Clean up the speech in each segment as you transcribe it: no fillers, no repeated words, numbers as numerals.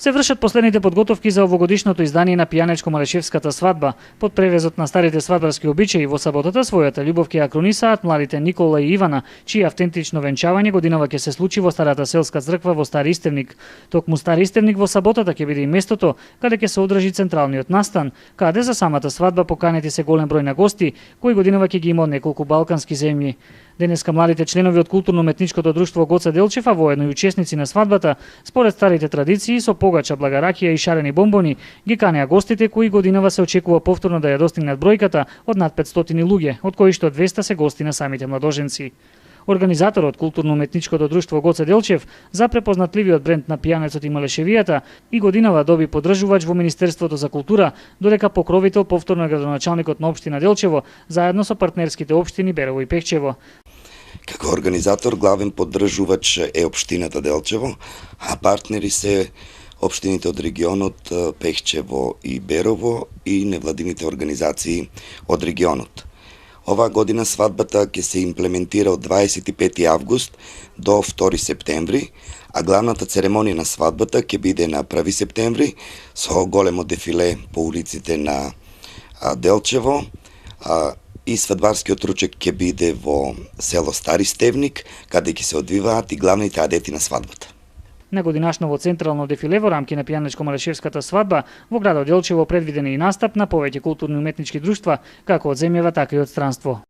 Се вршат последните подготовки за овогодишното издание на пијанечко-малешевската свадба. Под превезот на старите свадбарски обичаи во саботата својата љубов ќе ја кронисаат младите Никола и Ивана, чие автентично венчавање годинава ќе се случи во старата селска црква во Стари Истевник. Токму Стари Истевник во саботата ќе биде и местото каде ќе се одржи централниот настан, каде за самата свадба поканети се голем број на гости, кои годинава ќе ги има од неколку балкански земји. Денеска младите членови од културно-уметничкото друштво Гоце Делчев, а воедно и учесници на свадбата, според старите традиции, со погача, благаракија и шарени бомбони, ги канеа гостите кои годинава се очекува повторно да ја достигнат бројката од над 500 луѓе, од кои што 200 се гости на самите младоженци. Организаторот културно-уметничкото друштво Гоце Делчев за препознатливиот бренд на пијанецот и малешевијата и годинава доби поддржувач во Министерството за култура, додека покровител повторно градоначалникот на општина Делчево, заедно со партнерските општини Берово и Пехчево. Како организатор главен поддржувач е општината Делчево, а партнери се општините од регионот Пехчево и Берово и невладините организации од регионот. Оваа година свадбата ќе се имплементира од 25 август до 2 септември, а главната церемонија на свадбата ќе биде на 1 септември со големо дефиле по улиците на Делчево, и свадбарскиот ручек ќе биде во село Стари Стевник, каде ќе се одвиваат и главните адети на свадбата. На годинашново централно дефиле во рамки на пијанечко-малешевската свадба во градот Делчево предвиден е и настап на повеќе културни уметнички друштва, како од земјава, така и од странство.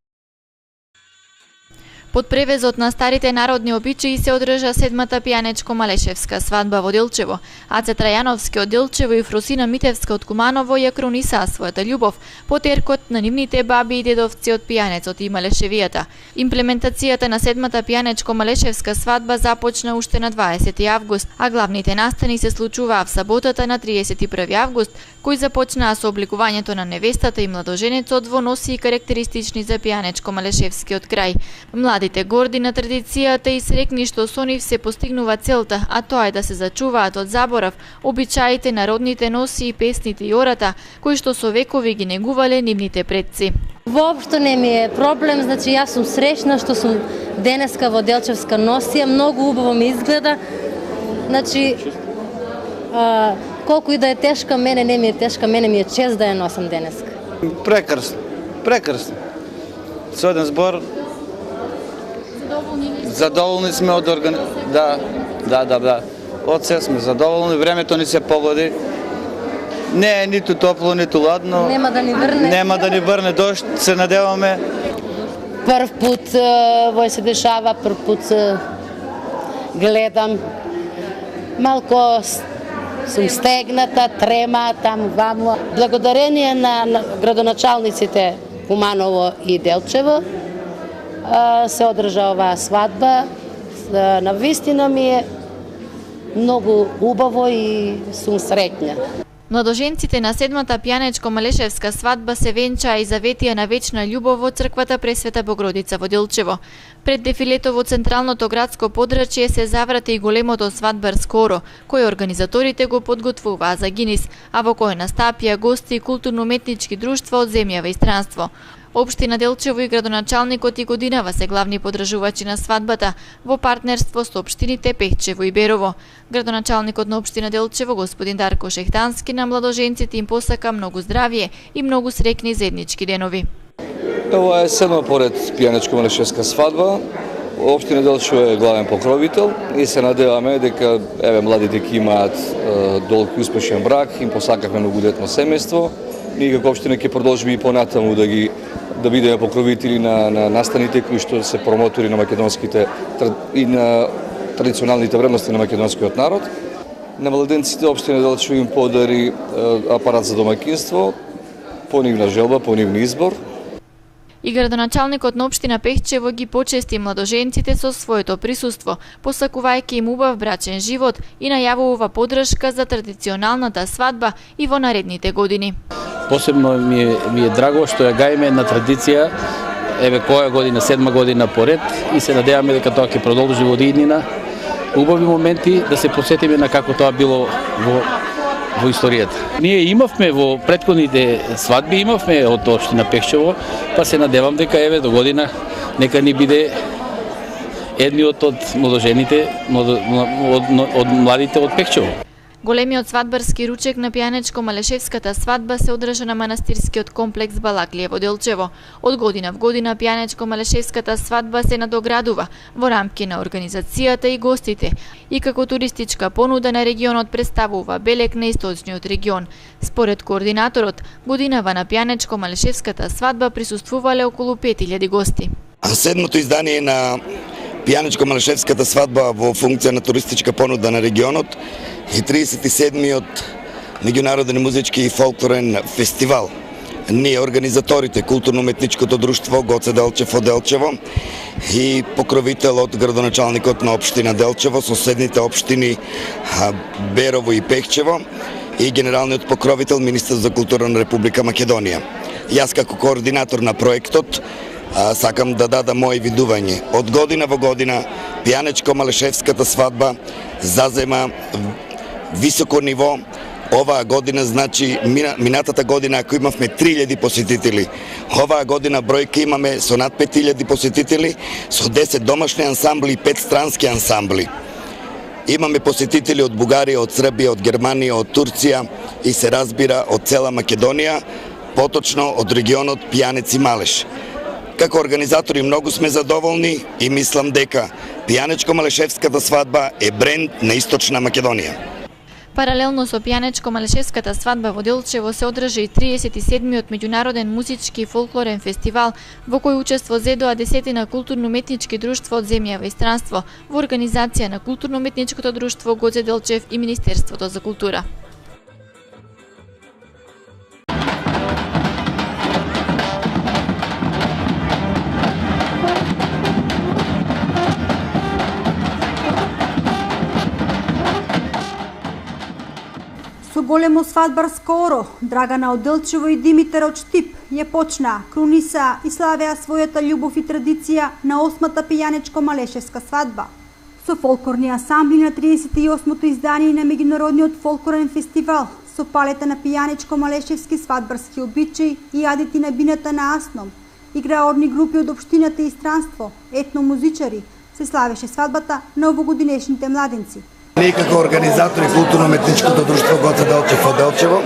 Под превезот на старите народни обичаи се одржа 7-та пијанечко-малешевска свадба во Делчево. Аце Трајановски од Делчево и Фросина Митевска од Куманово ја кронисаа својата љубов по теркот на нивните баби и дедовци од пијанецот и малешевијата. Имплементацијата на 7-та пијанечко-малешевска свадба започна уште на 20 август, а главните настани се случуваа в саботата на 31 август, кои започнаа со обликувањето на невестата и младоженецот во носи карактеристични за пијанечко-малешевскиот крај. Младите горди на традицијата и срекни што со нив се постигнува целта, а тоа е да се зачуваат од заборав обичаите, народните носи и песните и ората, кои што со векови ги негувале нивните предци. Воопшто не ми е проблем, значи јас сум среќна што сум денеска во делчевска носија, многу убаво ми изгледа. Значи колку и да е тешка, мене не ми е тешка, мене ми е чест да ја носам денеска. Прекрасно, прекрасно. Со еден збор задоволни сме од Да. Од се сме задоволни, времето ни се погоди. Не е ниту топло, ниту ладно. Нема да ни врне дожд, се надеваме. Прв пут во се дешава, прв пут гледам. Малко сум стегната, трема таму ваму. Благодарение на градоначалниците Куманово и Делчево се одржа оваа свадба. Навистина ми е многу убаво и сум среќна. Младоженците на 7-та пијанечко-малешевска свадба се венчаа и заветија на вечна љубов во црквата Пресвета Богородица во Делчево. Пред дефилето во централното градско подрачје се заврати и големото свадбарско оро, кој организаторите го подготвуваа за Гинис, а во кој настапија гости и културно-уметнички друштва од земјава и странство. Општина Делчево и градоначалникот и годинава се главни поддржувачи на свадбата во партнерство со општините Пехчево и Берово. Градоначалникот на општина Делчево, господин Дарко Шехтански, на младоженците им посака многу здравје и многу среќни заеднички денови. Ова е седма поред пијанечко-малешевска свадба. Општина Делчево е главен покровител и се надеваме дека младите ќе имаат долг и успешен брак, им посакавме многудетно семејство. Ние како општина ќе продолжиме и понатаму да бидеме покровители на настаните кои што се промотори на македонските и на традиционалните вредности на македонскиот народ. На младенците општина Делчево им подари апарат за домакинство по нивна желба, по нивни избор. И градоначалникот на општина Пехчево ги почести младоженците со своето присуство, посакувајќи им убав брачен живот и најавува поддршка за традиционалната свадба и во наредните години. Посебно ми е драго што ја гаиме една традиција, која година, 7 година поред, и се надеваме дека тоа ќе продолжи во иднина. Убави моменти да се посетиме на како тоа било во историјата. Ние имавме во претходните свадби, имавме од општина Пехчево, па се надевам дека до година нека ни биде едниот од младожените, од младите од Пехчево. Големиот свадбарски ручек на пијанечко-малешевската свадба се одржа на манастирскиот комплекс Балаклија во Делчево. Од година в година пијанечко-малешевската свадба се надоградува во рамки на организацијата и гостите и како туристичка понуда на регионот представува белег на источниот регион. Според координаторот, годинава на пијанечко-малешевската свадба присуствувале околу 5000 гости. Седмото издание на пијанечко-малешевската свадба во функција на туристичка понуда на регионот и 37-миот меѓународен музички и фолклорен фестивал. Ние, организаторите, културно-уметничкото друштво Гоце Делчев од Делчево и покровителот, градоначалникот на општина Делчево, соседните општини Берово и Пехчево и генералниот покровител, министер за култура на Република Македонија. Јас како координатор на проектот сакам да дадам моje видување. Од година во година пијанечко-малешевската свадба зазема високо ниво. Оваа година, значи, минатата година ако имавме 3000 посетители, оваа година бројка имаме со над 5000 посетители, со 10 домашни ансамбли и 5 странски ансамбли. Имаме посетители од Бугарија, од Србија, од Германија, од Турција и се разбира од цела Македонија, поточно од регионот Пијанец и Малеш. Како организатори многу сме задоволни и мислам дека пијанечко-малешевската свадба е бренд на Источна Македонија. Паралелно со пијанечко-малешевската свадба во Делчево се одржа и 37-миот меѓународен музички и фолклорен фестивал во кој учество зедоа десетина културно-уметнички друштва од земјава и странство во организација на културно-уметничкото друштво Гоце Делчев и Министерството за култура. Со големо свадбарско оро, Драгана од Делчево и Димитар од Штип ја почнаа, крунисаа и славеа својата љубов и традиција на 8-та пијанечко-малешевска свадба. Со фолклорни ансамбли на 38-то издание на меѓународниот фолклорен фестивал, со палета на пијанечко-малешевски свадбарски обичаи и адити на бината на Асном, играорни групи од општината и странство, етномузичари, се славеше свадбата на овогодинешните младенци. Ние како организатори културно-уметничкото друштво Гоце Делчев од Делчево,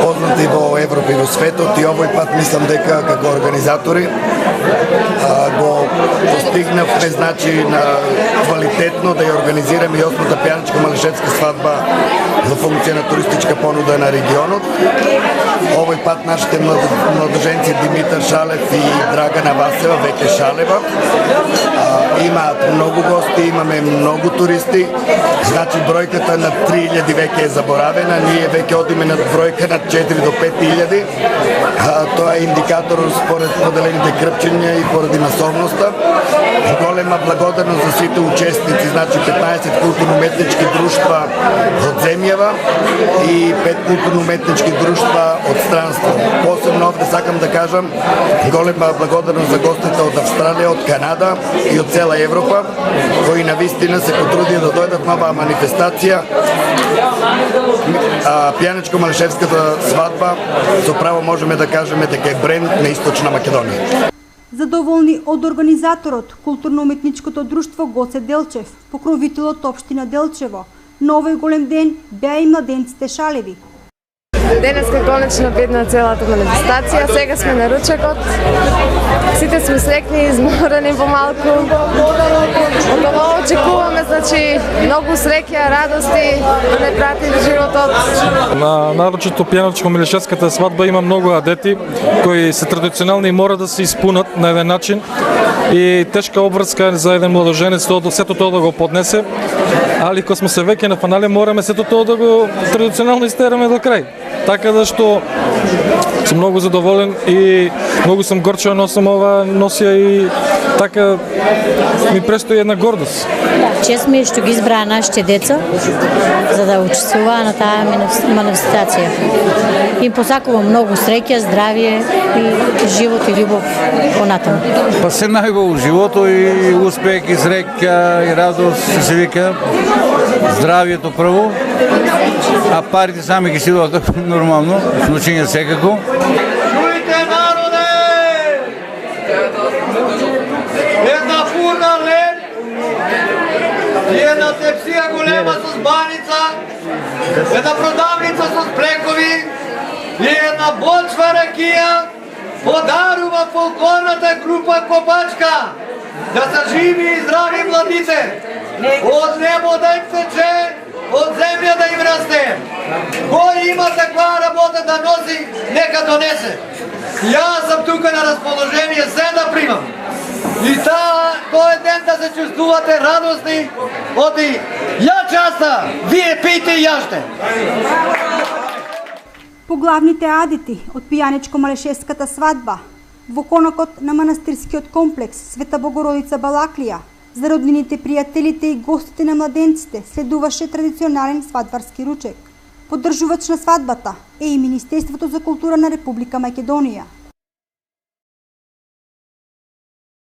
познати во Европа и во светот, и овој пат мислам дека како организатори го постигнавме, значи, на квалитетно да ја организираме и 8-та пијанечко-малешевска свадба во функција на туристичка понуда на регионот. Овој пат нашите младоженци Димитар Шалев и Драгана Васева, веќе Шалева, имаат многу гости, имаме многу туристи, значи бројката на 3000 веќе е заборавена, ние веќе одиме на бројка на 4 до 5000. Тоа е индикатор според поделените крпчиња и поради масовноста. Голема благодарност за сите учесници, значи 15 културно-уметнички друштва од земјава и 5 културно-уметнички друштва од странство. Посебно овде сакам да кажам голема благодарност за гостите од Австралија, од Канада и од цела Европа, кои навистина се потрудија да дојдат на оваа манифестација. Пијанечко-малешевската свадба со право можеме да кажеме дека е бренд на Источна Македонија. Задоволни од организаторот, културно-уметничкото друштво Гоце Делчев, покровителот општина Делчево, на овој голем ден беа и младенците Шалеви. Денеска конечно бедна целата манифестација, сега сме на ручекот. Сите сме среќни, изморени помалку. Од ова очекуваме, значи, многу среќа, радости да не прати животот. На нарочито пијанечко-малешевската свадба има многу адети кои се традиционални и мора да се испунат на еден начин и тешка обврска за еден младоженец сето тоа да го поднесе, али кога сме се веќе нафанали мораме сето тоа да го традиционално истераме до крај. Така да што сум многу задоволен и многу сум горчен носам ова носија и така ми престои една гордост. Чест ми е што ги избраа нашите деца за да учествуваа на таа манифестација. Им посакувам многу среќа, здравје и живот и љубов понатаму. Па се најубаво живото и успех и среќа и радост се вика. Здравјето прво, а парите сами ги си дојдат нормално, ночиња секако. Чујте, народе! Една фурна лед и една тепсија голема со баница една продавница со сплекови и една бочва ракија подарува фолклорната група Копачка. Да са живи и здрави младите. Од небо да им тече, од земја да им расте. Кој има таква работа да носи, нека донесе. Јас сум тука на расположение се да примам. И тој ден да се чувствувате радосни, оти ја часта, вие пијте и јаште. По главните адити од пијанечко-малешевската свадба во конокот на манастирскиот комплекс Света Богородица Балаклија, за роднините, пријателите и гостите на младенците следуваше традиционален свадбарски ручек. Поддржувач на свадбата е и Министерството за култура на Република Македонија.